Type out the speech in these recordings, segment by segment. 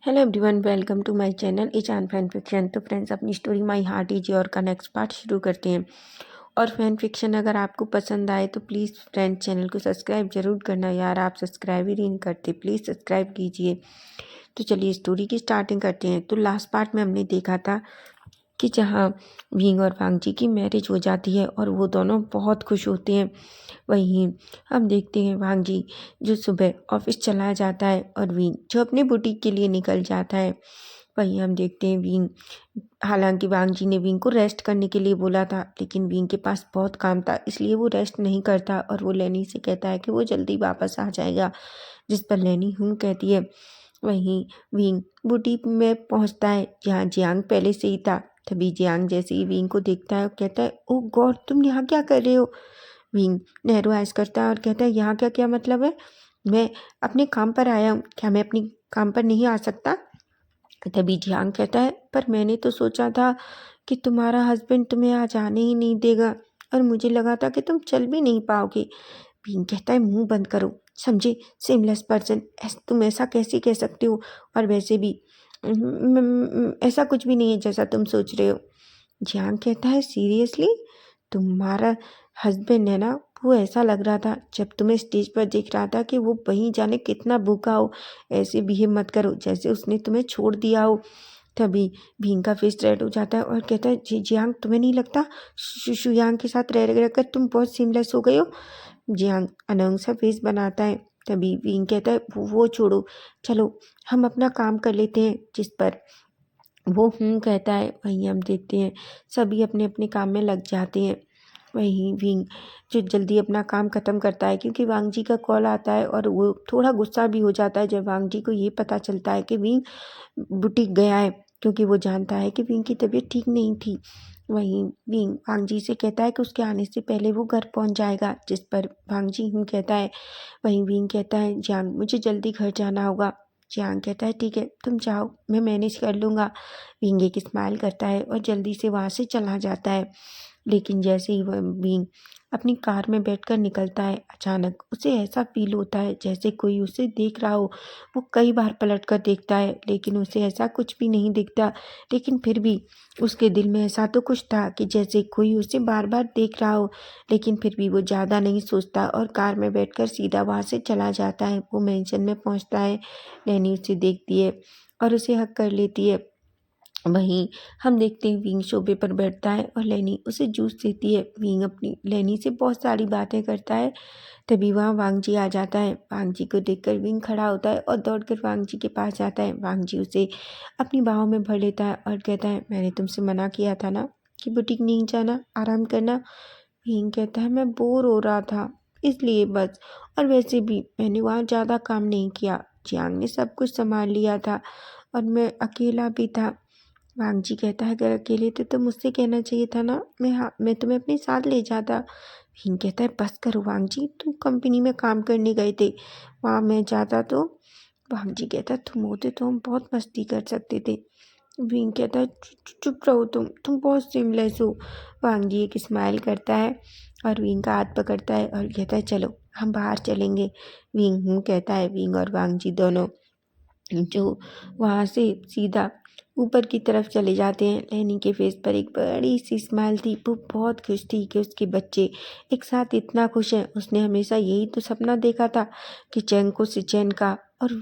Hello everyone, welcome to my channel Ishan fan fiction. तो friends, अपनी story my heart is your का next part शुरू करते हैं। और फैन फिक्शन अगर आपको पसंद आए तो प्लीज़ फ्रेंड्स चैनल को सब्सक्राइब जरूर करना यार। आप सब्सक्राइब ही नहीं करते, प्लीज़ सब्सक्राइब कीजिए। तो चलिए स्टोरी की स्टार्टिंग करते हैं। तो लास्ट पार्ट में हमने देखा था कि जहाँ विंग और वांगजी की मैरिज हो जाती है और वो दोनों बहुत खुश होते हैं। वहीं हम देखते हैं वांगजी जो सुबह ऑफिस चला जाता है और विंग जो अपने बुटीक के लिए निकल जाता है। वहीं हम देखते हैं विंग, हालांकि वांगजी ने विंग को रेस्ट करने के लिए बोला था, लेकिन विंग के पास बहुत काम था इसलिए वो रेस्ट नहीं करता और वो लेनी से कहता है कि वो जल्दी वापस आ जाएगा, जिस पर लेनी कहती है। वहीं विंग बुटीक में पहुंचता है जहाँ जियांग पहले से ही था। तभी जियांग जैसे ही विंग को देखता है और कहता है, ओ गॉड, तुम यहाँ क्या कर रहे हो? विंग नहरो ऐस करता है और कहता है, यहाँ क्या क्या मतलब है? मैं अपने काम पर आया हूँ, क्या मैं अपनी काम पर नहीं आ सकता? तभी जियांग कहता है, पर मैंने तो सोचा था कि तुम्हारा हस्बैंड तुम्हें आज आने ही नहीं देगा और मुझे लगा था कि तुम चल भी नहीं पाओगे। विंग कहता है, मुंह बंद करो, समझे सेमलेस पर्सन, तुम ऐसा कैसे कह सकते हो? और वैसे भी ऐसा कुछ भी नहीं है जैसा तुम सोच रहे हो। जियांग कहता है, सीरियसली? तुम्हारा हस्बैंड है ना, वो ऐसा लग रहा था जब तुम्हें स्टेज पर देख रहा था कि वो वहीं जाने कितना भूखा हो। ऐसे बिहेव मत करो जैसे उसने तुम्हें छोड़ दिया हो। तभी भीम का फेस रेड हो जाता है और कहता है, जी जियांग, तुम्हें नहीं लगता शुयांग के साथ रह रहकर तुम बहुत सीमलेस हो गए हो? जियांग अनंग सा फेस बनाता है। तभी विंग कहता है, वो छोड़ो, चलो हम अपना काम कर लेते हैं, जिस पर वो कहता है। वहीं हम देखते हैं सभी अपने अपने काम में लग जाते हैं। वहीं विंग जो जल्दी अपना काम ख़त्म करता है क्योंकि वांगजी का कॉल आता है और वो थोड़ा गुस्सा भी हो जाता है जब वांगजी को ये पता चलता है कि विंग बुटीक गया है, क्योंकि वो जानता है कि विंग की तबीयत ठीक नहीं थी। वहीं विंग वांगजी से कहता है कि उसके आने से पहले वो घर पहुंच जाएगा, जिस पर वांगजी कहता है। वहीं विंग कहता है, जियांग मुझे जल्दी घर जाना होगा। जियांग कहता है, ठीक है तुम जाओ, मैं मैनेज कर लूँगा। विंग एक स्माइल करता है और जल्दी से वहाँ से चला जाता है। लेकिन जैसे ही वह विंग अपनी कार में बैठकर निकलता है, अचानक उसे ऐसा फील होता है जैसे कोई उसे देख रहा हो। वो कई बार पलट कर देखता है लेकिन उसे ऐसा कुछ भी नहीं दिखता। लेकिन फिर भी उसके दिल में ऐसा तो कुछ था कि जैसे कोई उसे बार बार देख रहा हो। लेकिन फिर भी वो ज़्यादा नहीं सोचता और कार में बैठकर सीधा वहाँ से चला जाता है। वो मेंशन में पहुँचता है। नैनी उसे देखती है और उसे हक कर लेती है। वहीं हम देखते हैं विंग शोबे पर बैठता है और लेनी उसे जूस देती है। विंग अपनी लेनी से बहुत सारी बातें करता है। तभी वहाँ वांगजी आ जाता है। वांगजी को देखकर विंग खड़ा होता है और दौड़कर वांगजी के पास जाता है। वांगजी उसे अपनी बाहों में भर लेता है और कहता है, मैंने तुमसे मना किया था ना कि बुटीक नहीं जाना, आराम करना। विंग कहता है, मैं बोर हो रहा था इसलिए बस, और वैसे भी मैंने वहाँ ज़्यादा काम नहीं किया। जियांग ने सब कुछ संभाल लिया था और मैं अकेला भी था। वांगजी कहता है, अगर अकेले थे तो मुझसे कहना चाहिए था ना, मैं तुम्हें अपने साथ ले जाता। हिंग कहता है, बस करो वांगजी, तुम कंपनी में काम करने गए थे, वहाँ मैं जाता तो। वांगजी कहता है, तुम होते तो हम बहुत मस्ती कर सकते थे। विंग कहता है, चुप रहो, तुम बहुत सिमलेस हो। वांगजी एक स्माइल करता है और विंग का हाथ पकड़ता है और कहता है, चलो हम बाहर चलेंगे। विंग कहता है। विंग और वांगजी दोनों जो वहाँ से सीधा ऊपर की तरफ चले जाते हैं। लेनी के फेस पर एक बड़ी सी स्माइल थी। वो बहुत खुश थी कि उसके बच्चे एक साथ इतना खुश हैं। उसने हमेशा यही तो सपना देखा था कि चैंग को सिचैन का और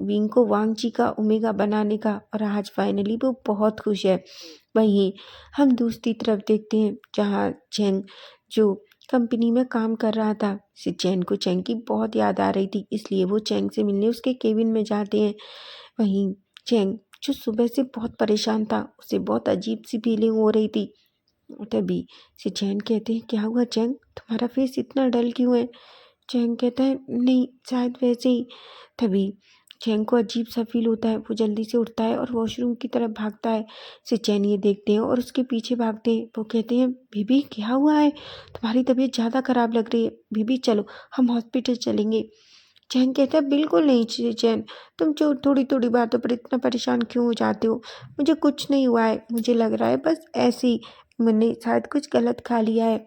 विंग को वांगजी का ओमेगा बनाने का, और आज फाइनली वो बहुत खुश है। वहीं हम दूसरी तरफ देखते हैं जहाँ चैंग जो कंपनी में काम कर रहा था, सिचैन को चैंग की बहुत याद आ रही थी, इसलिए वो चैंग से मिलने उसके केबिन में जाते हैं। वहीं चैंग जो सुबह से बहुत परेशान था, उसे बहुत अजीब सी फीलिंग हो रही थी। तभी सिचैन कहते हैं, क्या हुआ चैंग, तुम्हारा फेस इतना डल क्यों है? चैंग कहता है, नहीं शायद वैसे ही। तभी चैंग को अजीब सा फील होता है। वो जल्दी से उठता है और वॉशरूम की तरफ भागता है। सिचैन ये देखते हैं और उसके पीछे भागते हैं। वो कहते हैं, बीबी क्या हुआ है, तुम्हारी तबीयत ज़्यादा ख़राब लग रही है, बीबी चलो हम हॉस्पिटल चलेंगे। चैन कहता है, बिल्कुल नहीं चैन, तुम जो थोड़ी थोड़ी बातों पर इतना परेशान क्यों हो जाते हो? मुझे कुछ नहीं हुआ है, मुझे लग रहा है बस ऐसे ही मैंने शायद कुछ गलत खा लिया है।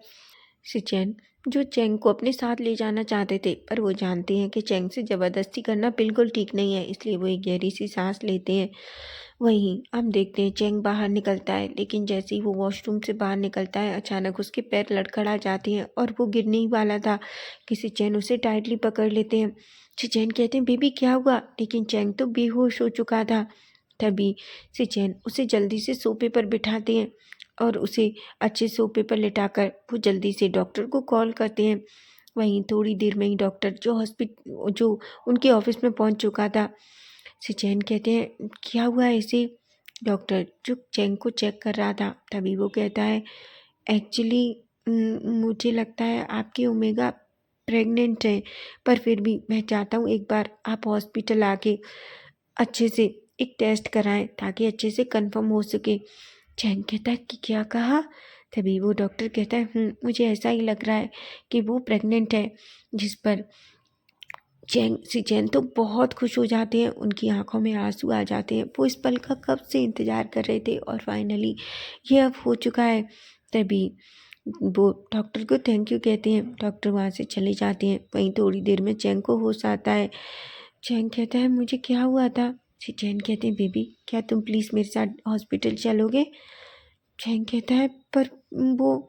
सिचैन जो चेंग को अपने साथ ले जाना चाहते थे, पर वो जानते हैं कि चेंग से ज़बरदस्ती करना बिल्कुल ठीक नहीं है, इसलिए वो एक गहरी सी सांस लेते हैं। वहीं हम देखते हैं चेंग बाहर निकलता है, लेकिन जैसे ही वो वॉशरूम से बाहर निकलता है अचानक उसके पैर लड़खड़ा जाते हैं और वो गिरने ही वाला था कि सिचेन उसे टाइटली पकड़ लेते हैं। सिचेन कहते हैं बेबी क्या हुआ, लेकिन चेंग तो बेहोश हो चुका था। तभी सिचेन उसे जल्दी से सोफे पर बिठाते हैं और उसे अच्छे सोफे पर लिटाकर वो जल्दी से डॉक्टर को कॉल करते हैं। वहीं थोड़ी देर में ही डॉक्टर जो उनके ऑफिस में पहुंच चुका था। सिचेन कहते हैं क्या हुआ है इसे। डॉक्टर जो चेंग को चेक कर रहा था, तभी वो कहता है एक्चुअली मुझे लगता है आपकी ओमेगा प्रेग्नेंट है, पर फिर भी मैं चाहता हूँ एक बार आप हॉस्पिटल आके अच्छे से एक टेस्ट कराएं ताकि अच्छे से कंफर्म हो सके। चैन कहता है कि क्या कहा। तभी वो डॉक्टर कहता है मुझे ऐसा ही लग रहा है कि वो प्रेग्नेंट है। जिस पर चैन तो बहुत खुश हो जाते हैं, उनकी आंखों में आंसू आ जाते हैं। वो इस पल का कब से इंतज़ार कर रहे थे और फाइनली ये अब हो चुका है। तभी वो डॉक्टर को थैंक यू कहते हैं, डॉक्टर वहाँ से चले जाते हैं। वहीं थोड़ी देर में चैंग को होश आता है। चैंग कहता है मुझे क्या हुआ था। चैन कहते हैं बेबी क्या तुम प्लीज़ मेरे साथ हॉस्पिटल चलोगे। चैन कहता है पर वो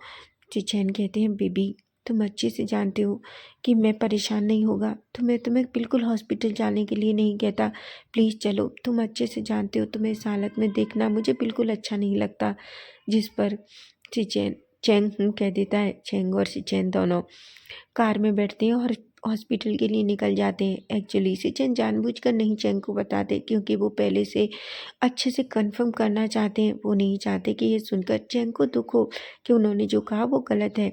चैन कहते हैं बेबी तुम अच्छे से जानते हो कि मैं परेशान नहीं होगा, तो मैं तुम्हें बिल्कुल हॉस्पिटल जाने के लिए नहीं कहता। प्लीज़ चलो, तुम अच्छे से जानते हो तुम्हें इस हालत में देखना मुझे बिल्कुल अच्छा नहीं लगता। जिस पर चैन चैंग कह देता है। चैंग और चैन दोनों कार में बैठते हैं और हॉस्पिटल के लिए निकल जाते हैं। एक्चुअली सिचेन जानबूझकर नहीं चैंग को बताते, क्योंकि वो पहले से अच्छे से कंफर्म करना चाहते हैं। वो नहीं चाहते कि ये सुनकर चैंग को दुख हो कि उन्होंने जो कहा वो गलत है।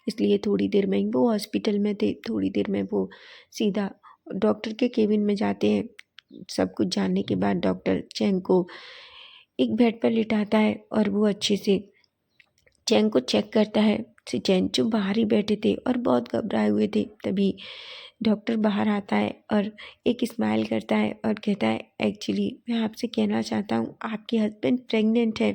इसलिए थोड़ी देर में ही वो हॉस्पिटल में थे। थोड़ी देर में वो सीधा डॉक्टर के केबिन में जाते हैं। सब कुछ जानने के बाद डॉक्टर चैंग को एक बेड पर लिटाता है और वो अच्छे से चैंग को चेक करता है। चैन जो बाहर ही बैठे थे और बहुत घबराए हुए थे। तभी डॉक्टर बाहर आता है और एक स्माइल करता है और कहता है एक्चुअली मैं आपसे कहना चाहता हूँ आपके हस्बैंड प्रेग्नेंट है।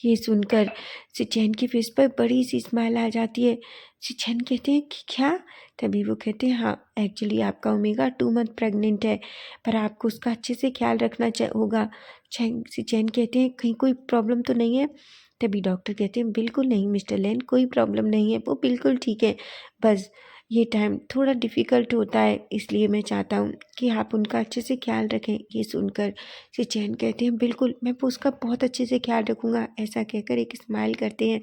ये सुनकर सिचैन की फेस पर बड़ी सी स्माइल आ जाती है। सिचैन कहते हैं कि क्या। तभी वो कहते हैं हाँ एक्चुअली आपका ओमेगा 2 मंथ प्रेग्नेंट है, पर आपको उसका अच्छे से ख्याल रखना होगा। सिचैन कहते हैं कहीं कोई प्रॉब्लम तो नहीं है। तभी डॉक्टर कहते हैं बिल्कुल नहीं मिस्टर लेन, कोई प्रॉब्लम नहीं है, वो बिल्कुल ठीक है। बस ये टाइम थोड़ा डिफ़िकल्ट होता है, इसलिए मैं चाहता हूँ कि आप उनका अच्छे से ख्याल रखें। ये सुनकर सिचैन कहते हैं बिल्कुल मैं उसका बहुत अच्छे से ख्याल रखूँगा। ऐसा कहकर एक स्माइल करते हैं।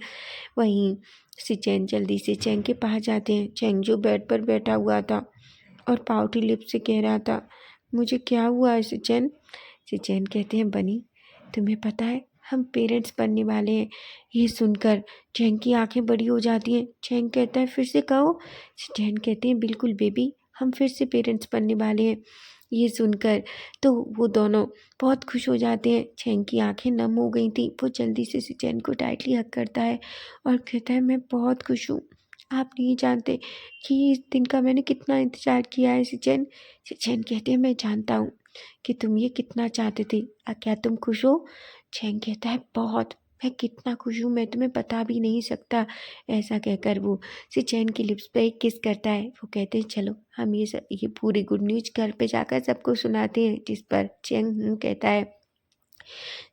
वहीं सिचैन जल्दी से चैंग के पास जाते हैं। चैंग जो बेड पर बैठा हुआ था और पाउटी लिप से कह रहा था मुझे क्या हुआ है सिचैन। सिचैन कहते हैं बनी तुम्हें पता है हम पेरेंट्स बनने वाले हैं। ये सुनकर चैंग की आंखें बड़ी हो जाती हैं। चैंग कहता है फिर से कहो। चैंग कहते हैं बिल्कुल बेबी हम फिर से पेरेंट्स बनने वाले हैं। ये सुनकर तो वो दोनों बहुत खुश हो जाते हैं। चैंग की आंखें नम हो गई थी। वो जल्दी से चैन को टाइटली हग करता है और कहता है मैं बहुत खुश हूँ। आप नहीं जानते कि इस दिन का मैंने कितना इंतज़ार किया है सिचैन। सिचैन कहते हैं मैं जानता हूँ कि तुम ये कितना चाहते थे। क्या तुम खुश हो। चैंग कहता है बहुत, मैं कितना खुश हूँ मैं तुम्हें बता भी नहीं सकता। ऐसा कहकर वो सिचैन की लिप्स पे एक किस करता है। वो कहते हैं चलो हम ये पूरी गुड न्यूज़ घर पे जाकर सबको सुनाते हैं। जिस पर चैंग कहता है।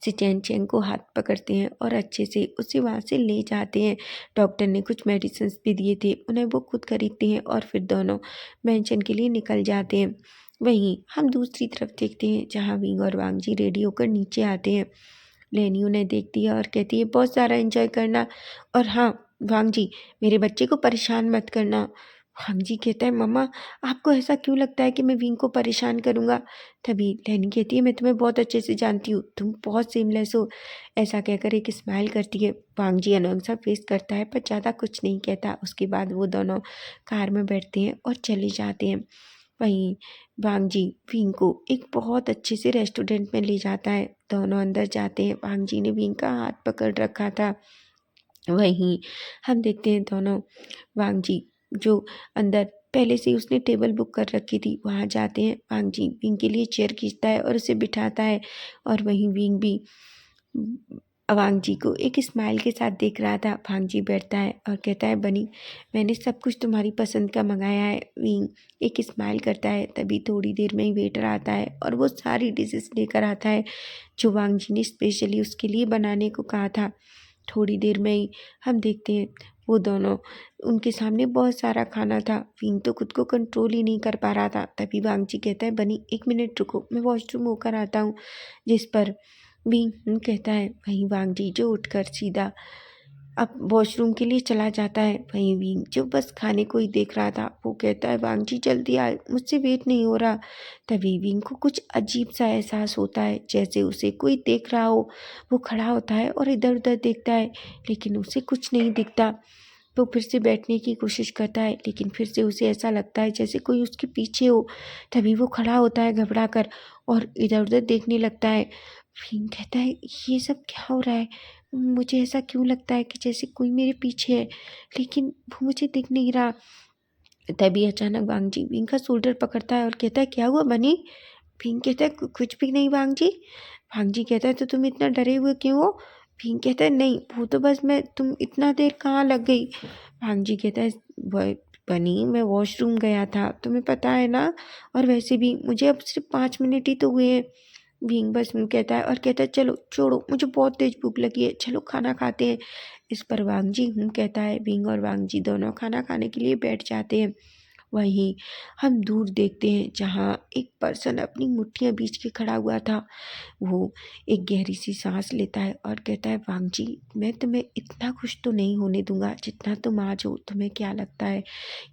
सिचैन चैंग को हाथ पकड़ते हैं और अच्छे से उसे वहाँ से ले जाते हैं। डॉक्टर ने कुछ मेडिसिन भी दिए थे, उन्हें वो खुद खरीदते हैं और फिर दोनों मेंशन के लिए निकल जाते हैं। वहीं हम दूसरी तरफ देखते हैं जहाँ विंग और वांगजी रेडी होकर नीचे आते हैं। लेनी उन्हें देखती है और कहती है बहुत सारा एंजॉय करना, और हाँ वांगजी मेरे बच्चे को परेशान मत करना। वांगजी कहता है मम्मा आपको ऐसा क्यों लगता है कि मैं विंग को परेशान करूँगा। तभी लेनी कहती है मैं तुम्हें बहुत अच्छे से जानती हूँ, तुम बहुत सेमलेस हो। ऐसा कहकर एक स्माइल करती है। वांगजी अनोइंग सा फेस करता है पर ज़्यादा कुछ नहीं कहता। उसके बाद वो दोनों कार में बैठते हैं और चले जाते हैं। वहीं वांगजी विंग को एक बहुत अच्छे से रेस्टोरेंट में ले जाता है। दोनों अंदर जाते हैं। वांगजी ने विंग का हाथ पकड़ रखा था। वहीं हम देखते हैं दोनों वांगजी जो अंदर पहले से ही उसने टेबल बुक कर रखी थी वहाँ जाते हैं। वांगजी विंग के लिए चेयर खींचता है और उसे बिठाता है और वहीं विंग भी अवांग जी को एक स्माइल के साथ देख रहा था। भांग जी बैठता है और कहता है, बनी मैंने सब कुछ तुम्हारी पसंद का मंगाया है। विंग एक स्माइल करता है। तभी थोड़ी देर में ही वेटर आता है और वो सारी डिशेस लेकर आता है जो वांग जी ने स्पेशली उसके लिए बनाने को कहा था। थोड़ी देर में ही हम देखते हैं वो दोनों, उनके सामने बहुत सारा खाना था। विंग तो खुद को कंट्रोल ही नहीं कर पा रहा था। तभी वांग जी कहता है, बनी 1 मिनट रुको, मैं वॉशरूम होकर आता हूँ। जिस पर विंग कहता है। वहीं वांग जी जो उठकर सीधा अब वॉशरूम के लिए चला जाता है। वहीं विंग जो बस खाने को ही देख रहा था, वो कहता है, वांग जी जल्दी आए, मुझसे वेट नहीं हो रहा। तभी विंग को कुछ अजीब सा एहसास होता है, जैसे उसे कोई देख रहा हो। वो खड़ा होता है और इधर उधर देखता है, लेकिन उसे कुछ नहीं दिखता। वो फिर से बैठने की कोशिश करता है, लेकिन फिर से उसे ऐसा लगता है जैसे कोई उसके पीछे हो। तभी वो खड़ा होता है घबरा कर और इधर उधर देखने लगता है। विंग कहता है, ये सब क्या हो रहा है? मुझे ऐसा क्यों लगता है कि जैसे कोई मेरे पीछे है, लेकिन वो मुझे दिख नहीं रहा। तभी अचानक वांग जी विंग का शोल्डर पकड़ता है और कहता है, क्या हुआ बनी? विंग कहता है, कुछ भी नहीं वांग जी। वांग जी कहता है, तो तुम इतना डरे हुए क्यों हो? विंग कहता है, नहीं वो तो बस तुम इतना देर कहाँ लग गई? वांग जी कहता है, बनी मैं वॉशरूम गया था, तुम्हें पता है ना, और वैसे भी मुझे अब सिर्फ 5 मिनट ही तो हुए हैं। विंग बस कहता है और कहता है, चलो छोड़ो, मुझे बहुत तेज भूख लगी है, चलो खाना खाते हैं। इस पर वांग जी कहता है। विंग और वांग जी दोनों खाना खाने के लिए बैठ जाते हैं। वहीं हम दूर देखते हैं जहाँ एक पर्सन अपनी मुट्ठियाँ बीच के खड़ा हुआ था। वो एक गहरी सी सांस लेता है और कहता है, वांग जी मैं तुम्हें इतना खुश तो नहीं होने दूंगा जितना तुम आज हो। तुम्हें क्या लगता है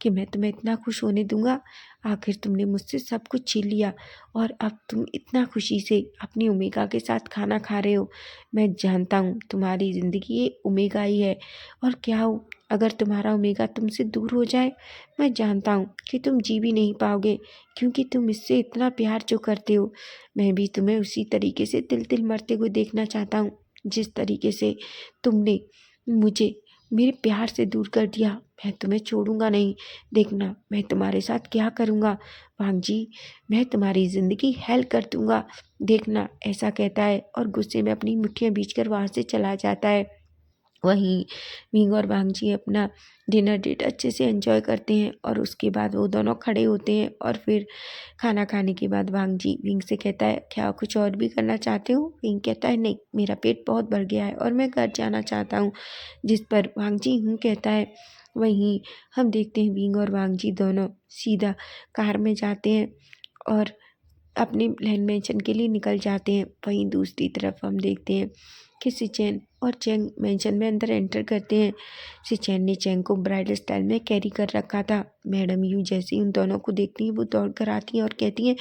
कि मैं तुम्हें इतना खुश होने दूंगा? आखिर तुमने मुझसे सब कुछ छीन लिया और अब तुम इतना खुशी से अपनी ओमेगा के साथ खाना खा रहे हो। मैं जानता हूँ तुम्हारी ज़िंदगी ये ओमेगा ही है, और क्या हो अगर तुम्हारा ओमेगा तुमसे दूर हो जाए? मैं जानता हूँ कि तुम जी भी नहीं पाओगे, क्योंकि तुम इससे इतना प्यार जो करते हो। मैं भी तुम्हें उसी तरीके से तिल तिल मरते हुए देखना चाहता हूँ, जिस तरीके से तुमने मुझे मेरे प्यार से दूर कर दिया। मैं तुम्हें छोड़ूंगा नहीं। देखना मैं तुम्हारे साथ क्या करूँगा। वांग जी मैं तुम्हारी ज़िंदगी हेल कर दूंगा, देखना, ऐसा कहता है और गुस्से में अपनी मुट्ठियाँ बींचकर वहाँ से चला जाता है। वहीं विंग और वांग जी अपना डिनर डेट अच्छे से एंजॉय करते हैं और उसके बाद वो दोनों खड़े होते हैं। और फिर खाना खाने के बाद वांग जी विंग से कहता है, क्या कुछ और भी करना चाहते हो? विंग कहता है, नहीं मेरा पेट बहुत भर गया है और मैं घर जाना चाहता हूँ। जिस पर वांग जी कहता है। वहीं हम देखते हैं विंग और वांग जी दोनों सीधा कार में जाते हैं और अपने लैंड मैंशन के लिए निकल जाते हैं। वहीं दूसरी तरफ हम देखते हैं कि सिचेन और चेंग मैंशन में अंदर एंटर करते हैं। सिचेन ने चेंग को ब्राइडल स्टाइल में कैरी कर रखा था। मैडम यू जैसे ही उन दोनों को देखती हैं वो दौड़ कर आती हैं और कहती हैं,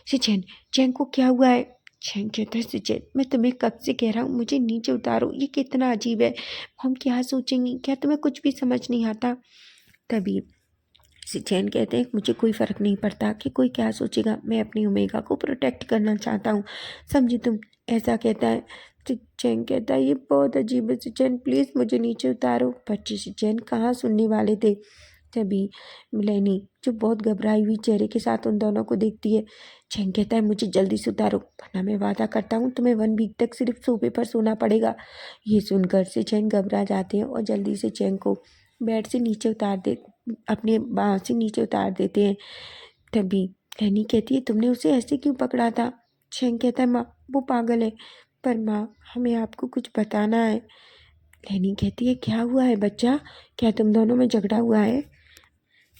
सिचेन चेंग को क्या हुआ है? चेंग कहता है, सिचेन मैं तुम्हें कब से कह रहा हूँ मुझे नीचे उतारो, ये कितना अजीब है, हम क्या सोचेंगे, क्या तुम्हें कुछ भी समझ नहीं आता? तभी चैन कहते हैं, मुझे कोई फ़र्क नहीं पड़ता कि कोई क्या सोचेगा, मैं अपनी ओमेगा को प्रोटेक्ट करना चाहता हूँ, समझी तुम? ऐसा कहता है। चैन कहता है, ये बहुत अजीब है चैन, प्लीज़ मुझे नीचे उतारो। पर चैन कहाँ सुनने वाले थे। तभी मिलेनी जो बहुत घबराई हुई चेहरे के साथ उन दोनों को देखती है। चैन कहता है, मुझे जल्दी से उतारो, वरना मैं वादा करता हूँ तुम्हें 1 वीक तक सिर्फ सोफे पर सोना पड़ेगा। ये सुनकर से चैन घबरा जाते हैं और जल्दी से चैन को बेड से नीचे उतार दे अपने बाँह से नीचे उतार देते हैं। तभी एनी कहती है, तुमने उसे ऐसे क्यों पकड़ा था? चैन कहता है, माँ वो पागल है, पर माँ हमें आपको कुछ बताना है। एनी कहती है, क्या हुआ है बच्चा, क्या तुम दोनों में झगड़ा हुआ है?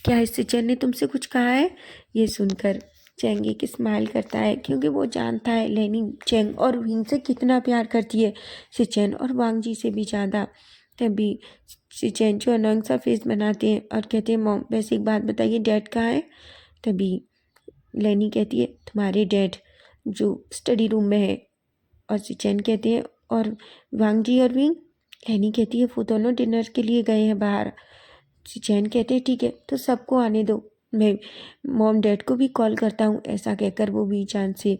क्या इससे चैन ने तुमसे कुछ कहा है? ये सुनकर चैंग एक स्माइल करता है, क्योंकि वो जानता है लेनी चैंग और विंग से कितना प्यार करती है, सिचेन और वांग जी से भी ज़्यादा। तभी सिचेन जो अनंग सा फेस बनाते हैं और कहते हैं, मॉम वैसे एक बात बताइए, डैड कहाँ है? तभी लेनी कहती है, तुम्हारे डैड जो स्टडी रूम में है। और सिचेन कहते हैं, और वांग जी और विंग? लेनी कहती है, वो दोनों डिनर के लिए गए हैं बाहर। चैन कहते हैं, ठीक है तो सबको आने दो, मैं मॉम डैड को भी कॉल करता हूँ। ऐसा कहकर वो भी जान से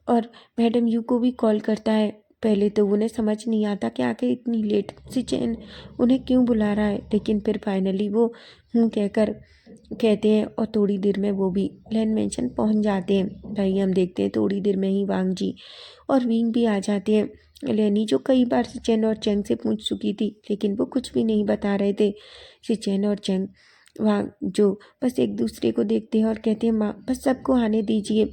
और मैडम यू को भी कॉल करता है। पहले तो उन्हें समझ नहीं आता कि आखिर इतनी लेट से चैन उन्हें क्यों बुला रहा है, लेकिन फिर फाइनली वो कहकर कहते हैं और थोड़ी देर में वो भी लैंड मेंशन पहुँच जाते हैं। भाई हम देखते हैं थोड़ी देर में ही वांग जी और विंग भी आ जाते हैं। लेनी जो कई बार सिचेन और चेंग से पूछ चुकी थी, लेकिन वो कुछ भी नहीं बता रहे थे। सिचेन और चेंग वहाँ जो बस एक दूसरे को देखते हैं और कहते हैं माँ बस सबको आने दीजिए।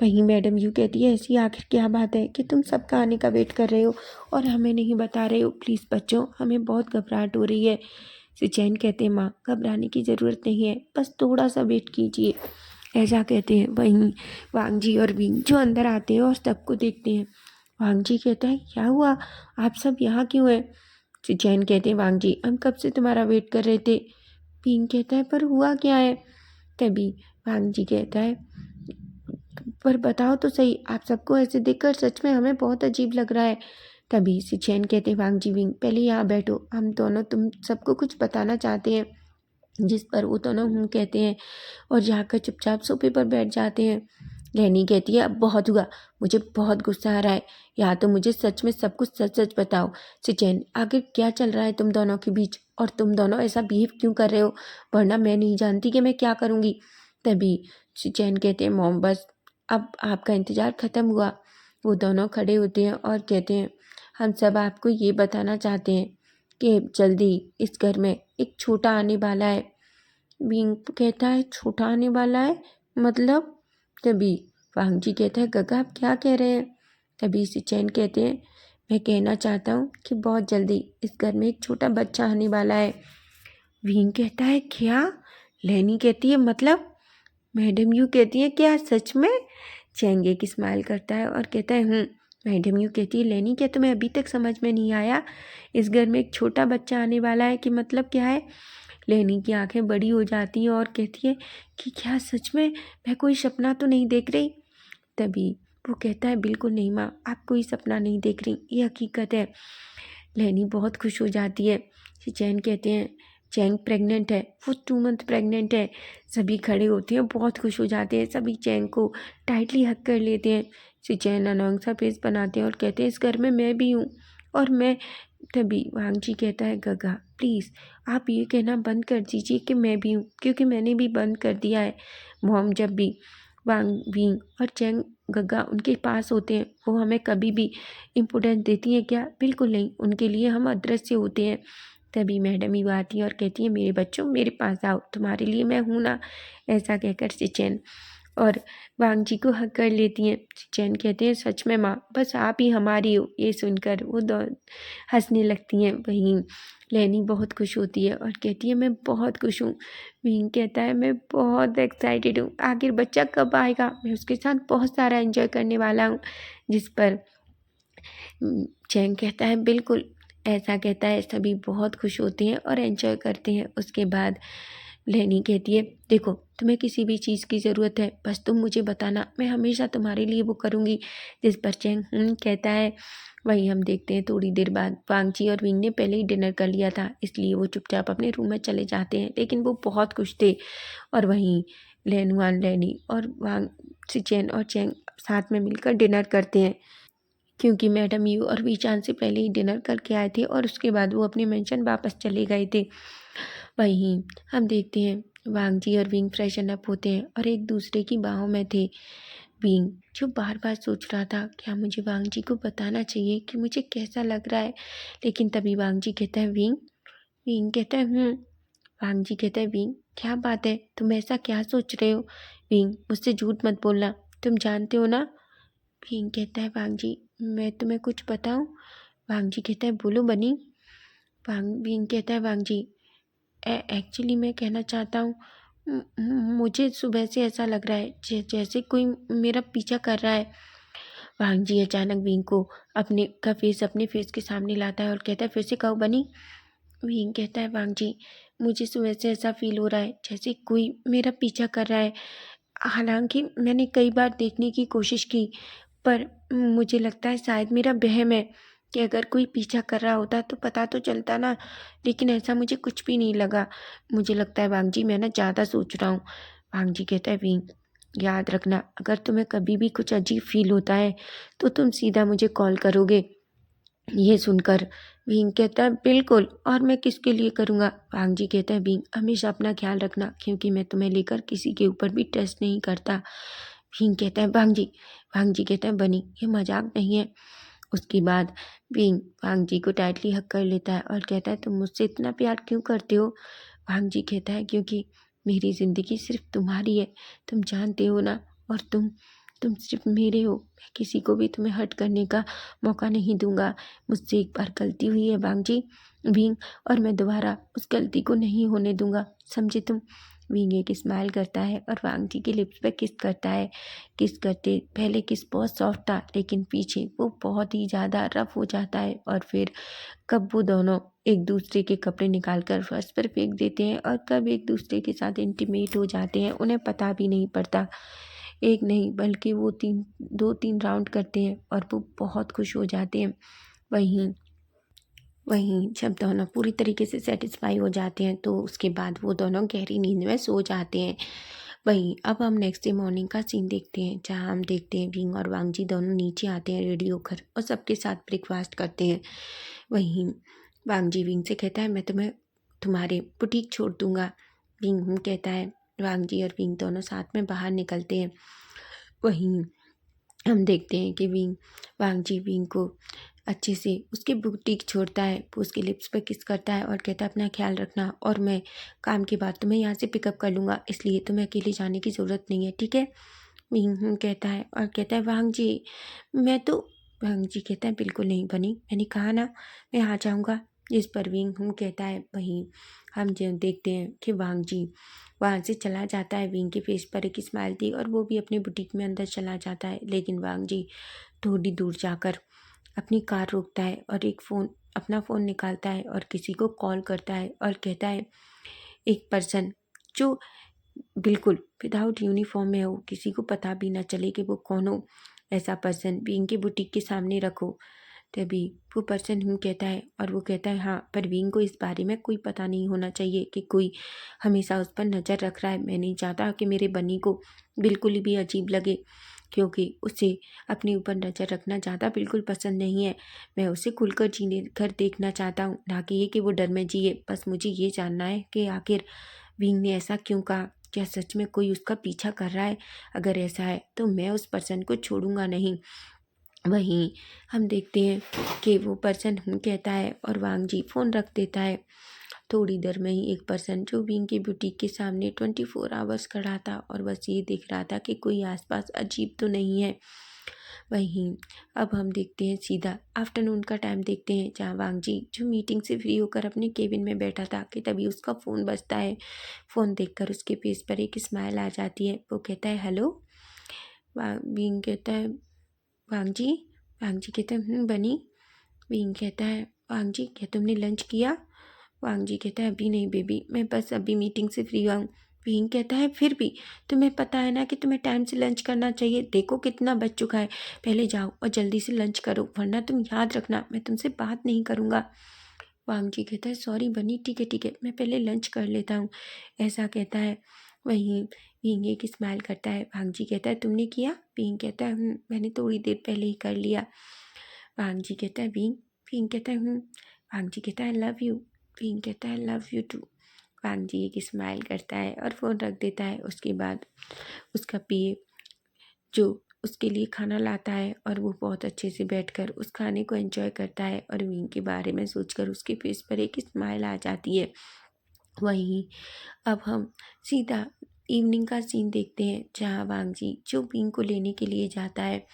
वहीं मैडम यू कहती है ऐसी आखिर क्या बात है कि तुम सबका आने का वेट कर रहे हो और हमें नहीं बता रहे हो। प्लीज़ बच्चों, हमें बहुत घबराहट हो रही है। सिचेन कहते हैं माँ घबराने की ज़रूरत नहीं है, बस थोड़ा सा वेट कीजिए। ऐसा कहते हैं। वहीं वांग जी और विंग जो अंदर आते हैं और सबको देखते हैं। वांग जी कहता है क्या हुआ, आप सब यहाँ क्यों हैं? सिचेन कहते हैं वांग जी हम कब से तुम्हारा वेट कर रहे थे। विंग कहता है पर हुआ क्या है? तभी वांग जी कहता है पर बताओ तो सही, आप सबको ऐसे देखकर सच में हमें बहुत अजीब लग रहा है। तभी सिचेन कहते हैं वांग जी विंग पहले यहाँ बैठो, हम दोनों तुम सबको कुछ बताना चाहते हैं। जिस पर वो दोनों कहते हैं और जाकर चुपचाप सोफे पर बैठ जाते हैं। लेनी कहती है अब बहुत हुआ, मुझे बहुत गुस्सा आ रहा है, या तो मुझे सच में सब कुछ सच सच बताओ। सिचेन आखिर क्या चल रहा है तुम दोनों के बीच और तुम दोनों ऐसा बिहेव क्यों कर रहे हो, वरना मैं नहीं जानती कि मैं क्या करूँगी। तभी सिचेन कहते हैं मॉम बस अब आपका इंतज़ार ख़त्म हुआ। वो दोनों खड़े होते हैं और कहते हैं हम सब आपको ये बताना चाहते हैं कि जल्दी इस घर में एक छोटा आने वाला है। विंग कहता है छोटा आने वाला है मतलब? तभी वांग जी कहता है गगा आप क्या कह रहे हैं? तभी सिचेन कहते हैं मैं कहना चाहता हूँ कि बहुत जल्दी इस घर में एक छोटा बच्चा आने वाला है। विंग कहता है क्या? लेनी कहती है मतलब? मैडम यू कहती है क्या सच में? चेंग एक स्माइल करता है और कहता है मैडम यू कहती है लेनी क्या तुम्हें अभी तक समझ में नहीं आया? इस घर में एक छोटा बच्चा आने वाला है कि मतलब क्या है? लेनी की आंखें बड़ी हो जाती हैं और कहती है कि क्या सच में मैं कोई सपना तो नहीं देख रही? तभी वो कहता है बिल्कुल नहीं माँ, आप कोई सपना नहीं देख रही, ये हकीकत है। लेनी बहुत खुश हो जाती है। चैन कहते हैं चैंग प्रेग्नेंट है, वो 2 मंथ प्रेग्नेंट है। सभी खड़े होते हैं, बहुत खुश हो जाते हैं, सभी चैंग को टाइटली हक कर लेते हैं। सिचैन अनोंग सा फेस बनाते हैं और कहते हैं इस घर में मैं भी हूँ और मैं। तभी वांग जी कहता है गगा प्लीज़ आप ये कहना बंद कर दीजिए कि मैं भी हूँ, क्योंकि मैंने भी बंद कर दिया है। मॉम जब भी वांग विंग और चैंग गगा उनके पास होते हैं वो हमें कभी भी इम्पोर्टेंस देती हैं क्या? बिल्कुल नहीं, उनके लिए हम अदृश्य होते हैं। तभी मैडम ही आती है और कहती है मेरे बच्चों मेरे पास आओ, तुम्हारे लिए मैं हूँ ना। ऐसा कहकर सिचेन और वांग जी को हक कर लेती हैं। सिचेन कहते हैं सच में माँ बस आप ही हमारी हो। ये सुनकर वो दो हंसने लगती हैं। वहीं लेनी बहुत खुश होती है और कहती है मैं बहुत खुश हूँ। विंग कहता है मैं बहुत एक्साइटेड हूँ, आखिर बच्चा कब आएगा, मैं उसके साथ बहुत सारा एंजॉय करने वाला हूँ। जिस पर चैंग कहता है बिल्कुल। ऐसा कहता है, सभी बहुत खुश होते हैं और एंजॉय करते हैं। उसके बाद लेनी कहती है देखो तुम्हें किसी भी चीज़ की ज़रूरत है बस तुम मुझे बताना, मैं हमेशा तुम्हारे लिए वो करूँगी। जिस पर चैंग कहता है। वहीं हम देखते हैं थोड़ी देर बाद वांग जी और विंग ने पहले ही डिनर कर लिया था, इसलिए वो चुपचाप अपने रूम में चले जाते हैं, लेकिन वो बहुत खुश थे। और वहीं लेनुआन लेनी और वांग सिचेन और चैंग साथ में मिलकर डिनर करते हैं, क्योंकि मैडम यू और वीचान से पहले ही डिनर करके आए थे और उसके बाद वो अपने मेंशन वापस चले गए थे। वहीं हम देखते हैं वांग जी और विंग फ्रेशन अप होते हैं और एक दूसरे की बाहों में थे। विंग जो बार बार सोच रहा था क्या मुझे वांग जी को बताना चाहिए कि मुझे कैसा लग रहा है, लेकिन तभी वांग जी कहता है विंग। विंग कहता है वांग जी कहता है विंग क्या बात है, तुम ऐसा क्या सोच रहे हो? विंग मुझसे झूठ मत बोलना, तुम जानते हो ना। विंग कहता है वांग जी मैं तुम्हें कुछ बताऊं? वांग जी कहता है बोलो बनी। विंग कहता है वांग जी एक्चुअली मैं कहना चाहता हूँ मुझे सुबह से ऐसा लग रहा है जैसे कोई मेरा पीछा कर रहा है। वांग जी अचानक विंग को अपने फेस के सामने लाता है और कहता है फिर से कहो बनी। विंग कहता है वांग जी मुझे सुबह से ऐसा फील हो रहा है जैसे कोई मेरा पीछा कर रहा है, हालांकि मैंने कई बार देखने की कोशिश की पर मुझे लगता है शायद मेरा वहम है कि अगर कोई पीछा कर रहा होता तो पता तो चलता ना, लेकिन ऐसा मुझे कुछ भी नहीं लगा। मुझे लगता है वांग जी मैं ना ज़्यादा सोच रहा हूँ। वांग जी कहता है विंग याद रखना अगर तुम्हें कभी भी कुछ अजीब फील होता है तो तुम सीधा मुझे कॉल करोगे। ये सुनकर विंग कहता है बिल्कुल, और मैं किसके लिए करूँगा? वांग जी कहता है विंग हमेशा अपना ख्याल रखना, क्योंकि मैं तुम्हें लेकर किसी के ऊपर भी ट्रस्ट नहीं करता। विंग कहता है वांग जी कहता है बनी ये मजाक नहीं है। उसके बाद विंग वांग जी को टाइटली हक कर लेता है और कहता है तुम मुझसे इतना प्यार क्यों करते हो। वांग जी कहता है क्योंकि मेरी ज़िंदगी सिर्फ तुम्हारी है, तुम जानते हो ना, और तुम सिर्फ मेरे हो। मैं किसी को भी तुम्हें हर्ट करने का मौका नहीं दूंगा। मुझसे एक बार गलती हुई है वांग जी, विंग, और मैं दोबारा उस गलती को नहीं होने दूंगा, समझे तुम। विंग एक स्माइल करता है और वांग जी के लिप्स पे किस करता है। किस करते पहले किस बहुत सॉफ्ट था, लेकिन पीछे वो बहुत ही ज़्यादा रफ हो जाता है और फिर कब वो दोनों एक दूसरे के कपड़े निकाल कर फर्श पर फेंक देते हैं और कब एक दूसरे के साथ इंटीमेट हो जाते हैं, उन्हें पता भी नहीं पड़ता। एक नहीं बल्कि वो 2-3 राउंड करते हैं और वो बहुत खुश हो जाते हैं। वहीं वहीं जब दोनों पूरी तरीके से सेटिस्फाई हो जाते हैं तो उसके बाद वो दोनों गहरी नींद में सो जाते हैं। वहीं अब हम नेक्स्ट डे मॉर्निंग का सीन देखते हैं, जहाँ हम देखते हैं विंग और वांग जी दोनों नीचे आते हैं रेडी होकर और सबके साथ ब्रेकफास्ट करते हैं। वहीं वांग जी विंग से कहता है मैं तुम्हें तुम्हारे बुटीक छोड़ दूंगा। विंग कहता है। वांग जी और विंग दोनों साथ में बाहर निकलते हैं। वहीं हम देखते हैं कि वांग जी विंग को अच्छे से उसकी बुटीक छोड़ता है, वो उसके लिप्स पे किस करता है और कहता है अपना ख्याल रखना, और मैं काम के बाद तुम्हें यहाँ से पिकअप कर लूँगा, इसलिए तुम्हें अकेले जाने की ज़रूरत नहीं है, ठीक है। कहता है और कहता है वांग जी मैं तो। वांग जी कहता है बिल्कुल नहीं बनी, मैंने कहा ना मैं आ जाऊँगा। इस पर कहता है। वहीं हम जो देखते हैं कि वांग जी वहाँ से चला जाता है। विंग के फेस पर एक स्माइल थी और वो भी अपनी बुटीक में अंदर चला जाता है, लेकिन वांग जी थोड़ी दूर जाकर अपनी कार रोकता है और अपना फ़ोन निकालता है और किसी को कॉल करता है और कहता है एक पर्सन जो बिल्कुल विदाउट यूनिफॉर्म में हो, किसी को पता भी ना चले कि वो कौन हो, ऐसा पर्सन विंग की बुटीक के सामने रखो। तभी वो पर्सन कहता है और वो कहता है हाँ, पर विंग को इस बारे में कोई पता नहीं होना चाहिए कि कोई हमेशा उस पर नज़र रख रहा है। मैं नहीं चाहता कि मेरे बनी को बिल्कुल भी अजीब लगे, क्योंकि उसे अपने ऊपर नज़र रखना ज़्यादा बिल्कुल पसंद नहीं है। मैं उसे खुलकर जीने घर देखना चाहता हूँ, ना कि ये कि वो डर में जिए। बस मुझे ये जानना है कि आखिर विंग ने ऐसा क्यों कहा। क्या सच में कोई उसका पीछा कर रहा है? अगर ऐसा है तो मैं उस पर्सन को छोड़ूंगा नहीं। वहीं हम देखते हैं कि वो पर्सन कहता है और वांग जी फ़ोन रख देता है। थोड़ी देर में ही एक पर्सन जो विंग की बुटीक के सामने 24 आवर्स खड़ा था और बस ये देख रहा था कि कोई आसपास अजीब तो नहीं है। वहीं अब हम देखते हैं सीधा आफ्टरनून का टाइम देखते हैं, जहाँ वांग जी जो मीटिंग से फ्री होकर अपने केबिन में बैठा था कि तभी उसका फ़ोन बजता है। फ़ोन देखकर उसके फेस पर एक स्माइल आ जाती है। वो कहता है हेलो। विंग कहता है वांग जी। वांग जी कहते हैं बनी। विंग कहता है वांग जी क्या तुमने लंच किया। वांग जी कहता है अभी नहीं बेबी, मैं बस अभी मीटिंग से फ्री हुआ हूँ। विंग कहता है फिर भी तुम्हें पता है ना कि तुम्हें टाइम से लंच करना चाहिए, देखो कितना बज चुका है। पहले जाओ और जल्दी से लंच करो, वरना तुम याद रखना मैं तुमसे बात नहीं करूँगा। वांग जी कहता है सॉरी बनी, ठीक है मैं पहले लंच कर लेता हूँ, ऐसा कहता है। वहीं विंग एक स्माइल करता है। वांग जी कहता है तुमने किया। विंग कहता है मैंने थोड़ी देर पहले ही कर लिया। वांग जी कहता है विंग। विंग कहता है वांग जी कहता है लव यू। विंग कहता है लव यू टू। वांग जी एक स्माइल करता है और फ़ोन रख देता है। उसके बाद उसका पीए जो उसके लिए खाना लाता है और वो बहुत अच्छे से बैठकर उस खाने को एंजॉय करता है और विंग के बारे में सोचकर उसके फेस पर एक स्माइल आ जाती है। वहीं अब हम सीधा इवनिंग का सीन देखते हैं, जहाँ वांग जी जो विंग को लेने के लिए जाता है।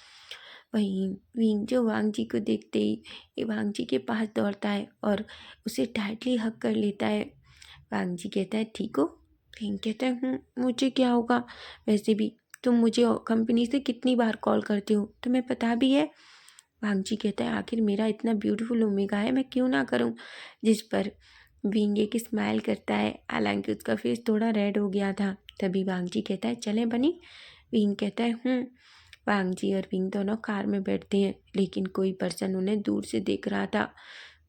वहीं विंग जो वांग जी को देखते ही ये वांग जी के पास दौड़ता है और उसे टाइटली हग कर लेता है। वांग जी कहता है ठीक हो। विंग कहता है मुझे क्या होगा, वैसे भी तुम मुझे कंपनी से कितनी बार कॉल करते हो, तुम्हें पता भी है। वांग जी कहता है आखिर मेरा इतना ब्यूटीफुल ओमेगा है, मैं क्यों ना करूं। जिस पर विंग एक स्माइल करता है, हालांकि उसका फेस थोड़ा रेड हो गया था। तभी वांग जी कहता है चलें बनी। विंग कहता है वांग जी और विंग दोनों कार में बैठते हैं, लेकिन कोई पर्सन उन्हें दूर से देख रहा था।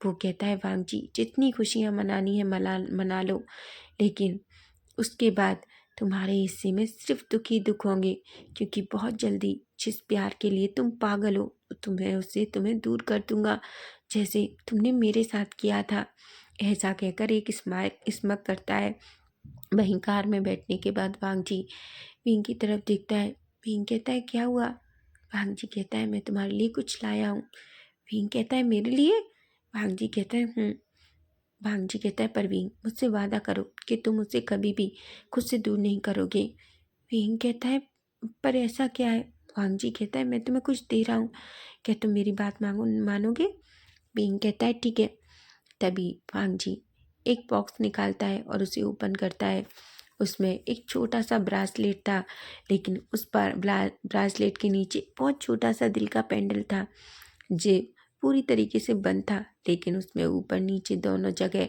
वो कहता है वांग जी जितनी खुशियाँ मनानी है मना लो, लेकिन उसके बाद तुम्हारे हिस्से में सिर्फ दुख ही दुख होंगे, क्योंकि बहुत जल्दी जिस प्यार के लिए तुम पागल हो तुम्हें उससे तुम्हें दूर कर दूंगा, जैसे तुमने मेरे साथ किया था। ऐसा कहकर एक स्माइल स्मक करता है। वहीं कार में बैठने के बाद वांग जी विंग की तरफ देखता है। विंग कहता है क्या हुआ। वांग जी कहता है मैं तुम्हारे लिए कुछ लाया हूँ। विंग कहता है मेरे लिए? भांग जी कहता है भांग जी कहता है पर विंग मुझसे वादा करो कि तुम उसे कभी भी खुद से दूर नहीं करोगे। विंग कहता है पर ऐसा क्या है? भांग जी कहता है मैं तुम्हें कुछ दे रहा हूँ, क्या तुम मेरी बात मानोगे? विंग कहता है ठीक है। तभी भांग जी एक बॉक्स निकालता है और उसे ओपन करता है। उसमें एक छोटा सा ब्रासलेट था, लेकिन उस पर ब्रासलेट के नीचे बहुत छोटा सा दिल का पेंडल था जो पूरी तरीके से बंद था, लेकिन उसमें ऊपर नीचे दोनों जगह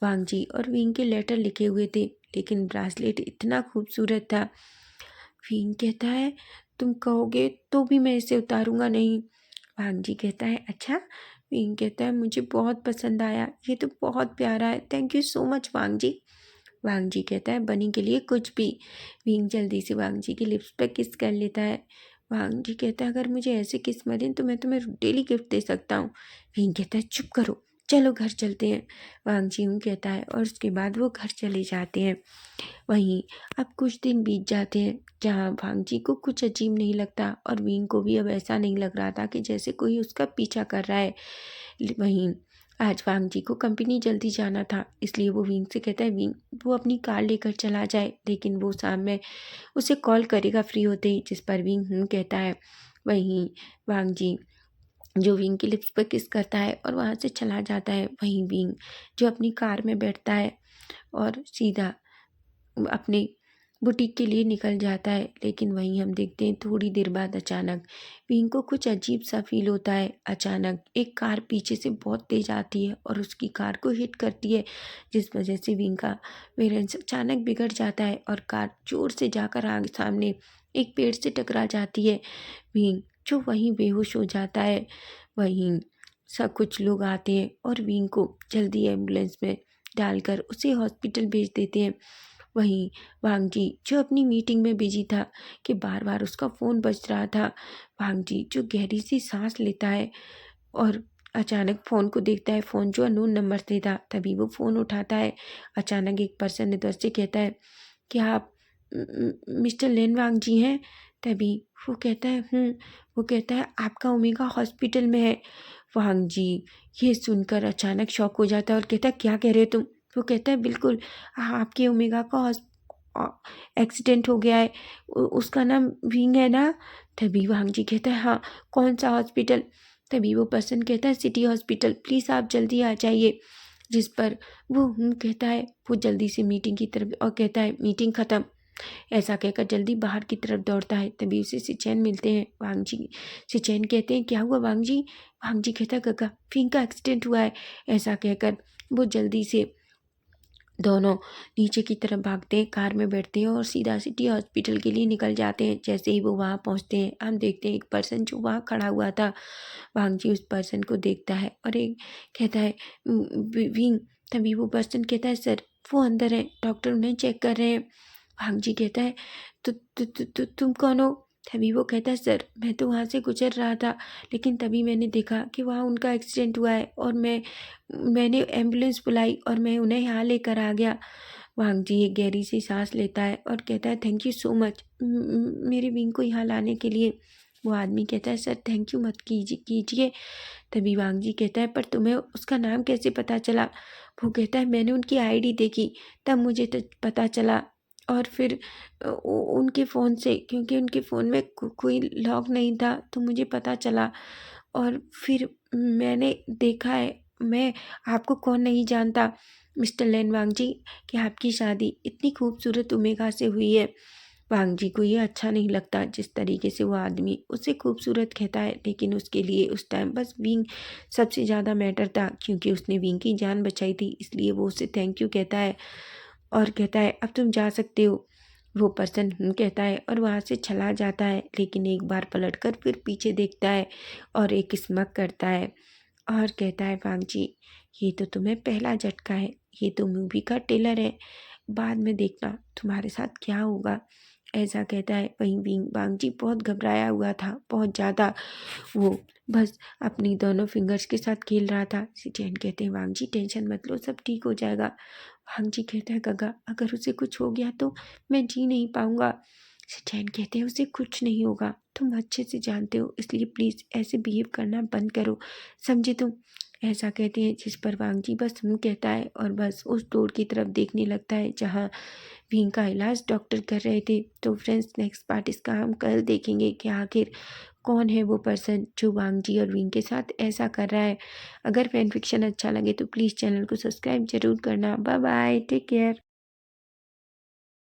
वांग जी और विंग के लेटर लिखे हुए थे। लेकिन ब्रासलेट इतना खूबसूरत था। विंग कहता है तुम कहोगे तो भी मैं इसे उतारूंगा नहीं। वांग जी कहता है अच्छा। विंग कहता है मुझे बहुत पसंद आया, ये तो बहुत प्यारा है, थैंक यू सो मच वांग जी। वांग जी कहता है बनी के लिए कुछ भी। विंग जल्दी से वांग जी की लिप्स पर किस कर लेता है। वांग जी कहता है अगर मुझे ऐसे किस मिले तो मैं तुम्हें डेली गिफ्ट दे सकता हूँ। विंग कहता है चुप करो, चलो घर चलते हैं। वांग जी यूँ कहता है और उसके बाद वो घर चले जाते हैं। वहीं अब कुछ दिन बीत जाते हैं जहाँ वांग जी को कुछ अजीब नहीं लगता और विंग को भी अब ऐसा नहीं लग रहा था कि जैसे कोई उसका पीछा कर रहा है। वहीं आज वांग जी को कंपनी जल्दी जाना था, इसलिए वो विंग से कहता है विंग वो अपनी कार लेकर चला जाए, लेकिन वो शाम में उसे कॉल करेगा फ्री होते ही, जिस पर विंग कहता है। वहीं वांग जी जो विंग की लिप्स पर किस करता है और वहाँ से चला जाता है। वहीं विंग जो अपनी कार में बैठता है और सीधा अपने बुटीक के लिए निकल जाता है। लेकिन वहीं हम देखते हैं थोड़ी देर बाद अचानक विंग को कुछ अजीब सा फील होता है। अचानक एक कार पीछे से बहुत तेज आती है और उसकी कार को हिट करती है, जिस वजह से विंग का बैलेंस अचानक बिगड़ जाता है और कार जोर से जाकर आगे सामने एक पेड़ से टकरा जाती है। विंग जो वहीं बेहोश हो जाता है। वहीं सब कुछ लोग आते हैं और विंग को जल्दी एम्बुलेंस में डालकर उसे हॉस्पिटल भेज देते हैं। वहीं वांग जी जो अपनी मीटिंग में बिजी था कि बार बार उसका फ़ोन बज रहा था। वांग जी जो गहरी सी सांस लेता है और अचानक फ़ोन को देखता है, फ़ोन जो अननोन नंबर से था। तभी वो फ़ोन उठाता है। अचानक एक पर्सन इधर से कहता है क्या आप मिस्टर लेन वांग जी हैं? तभी वो कहता है वो कहता है आपका ओमेगा हॉस्पिटल में है। वांग जी ये सुनकर अचानक शॉक हो जाता है और कहता है क्या कह रहे हो तुम? वो कहता है बिल्कुल आपके ओमेगा का एक्सीडेंट हो गया है, उसका नाम विंग है ना? तभी वांग जी कहता है हाँ, कौन सा हॉस्पिटल? तभी वो पर्सन कहता है सिटी हॉस्पिटल, प्लीज़ आप जल्दी आ जाइए। जिस पर वो कहता है। वो जल्दी से मीटिंग की तरफ और कहता है मीटिंग ख़त्म। ऐसा कहकर जल्दी बाहर की तरफ दौड़ता है। तभी उसे सिचैन मिलते हैं। वांग जी सिचैन कहते हैं क्या हुआ वांग जी? वांग जी कहता है गगा विंग का एक्सीडेंट हुआ है। ऐसा कहकर वो जल्दी से दोनों नीचे की तरफ भागते हैं, कार में बैठते हैं और सीधा सिटी हॉस्पिटल के लिए निकल जाते हैं। जैसे ही वो वहाँ पहुँचते हैं हम देखते हैं एक पर्सन जो वहाँ खड़ा हुआ था। वांग जी उस पर्सन को देखता है और एक कहता है विंग। तभी वो पर्सन कहता है सर वो अंदर है, डॉक्टर उन्हें चेक कर रहे हैं। वांग जी कहता है तुम कौन हो? तभी वो कहता है सर मैं तो वहाँ से गुजर रहा था, लेकिन तभी मैंने देखा कि वहाँ उनका एक्सीडेंट हुआ है और मैंने एम्बुलेंस बुलाई और मैं उन्हें यहाँ लेकर आ गया। वांग जी एक गहरी सी सांस लेता है और कहता है थैंक यू सो मच मेरे विंग को यहाँ लाने के लिए। वो आदमी कहता है सर थैंक यू मत कीजिए। तभी वांग जी कहता है पर तुम्हें उसका नाम कैसे पता चला? वो कहता है मैंने उनकी आईडी देखी तब मुझे पता चला और फिर उनके फ़ोन से, क्योंकि उनके फ़ोन में कोई लॉक नहीं था तो मुझे पता चला और फिर मैंने देखा है। मैं आपको कौन नहीं जानता मिस्टर लेन वांग जी कि आपकी शादी इतनी खूबसूरत ओमेगा से हुई है। वांग जी को ये अच्छा नहीं लगता जिस तरीके से वो आदमी उसे खूबसूरत कहता है, लेकिन उसके लिए उस टाइम बस विंग सबसे ज़्यादा मैटर था, क्योंकि उसने विंग की जान बचाई थी। इसलिए वो उसे थैंक यू कहता है और कहता है अब तुम जा सकते हो। वो पर्सन कहता है और वहाँ से चला जाता है, लेकिन एक बार पलटकर फिर पीछे देखता है और एक स्मक करता है और कहता है वांग जी ये तो तुम्हें पहला झटका है, ये तो मूवी का टेलर है, बाद में देखना तुम्हारे साथ क्या होगा। ऐसा कहता है। वहीं विंग वांग जी बहुत घबराया हुआ था, बहुत ज़्यादा। वो बस अपनी दोनों फिंगर्स के साथ खेल रहा था। सिचैन कहते हैं वांग जी टेंशन मत लो, सब ठीक हो जाएगा। वांग जी कहता है गगा अगर उसे कुछ हो गया तो मैं जी नहीं पाऊँगा। चैन कहते हैं उसे कुछ नहीं होगा, तुम अच्छे से जानते हो, इसलिए प्लीज़ ऐसे बिहेव करना बंद करो, समझे तुम। ऐसा कहते हैं, जिस पर वांगजी बस कहता है और बस उस डोर की तरफ देखने लगता है जहाँ विंग का इलाज डॉक्टर कर रहे थे। तो फ्रेंड्स, नेक्स्ट पार्ट इसका हम कल देखेंगे कि आखिर कौन है वो पर्सन जो वांगजी और विंग के साथ ऐसा कर रहा है। अगर फैन फिक्शन अच्छा लगे तो प्लीज़ चैनल को सब्सक्राइब जरूर करना। Bye bye, take care.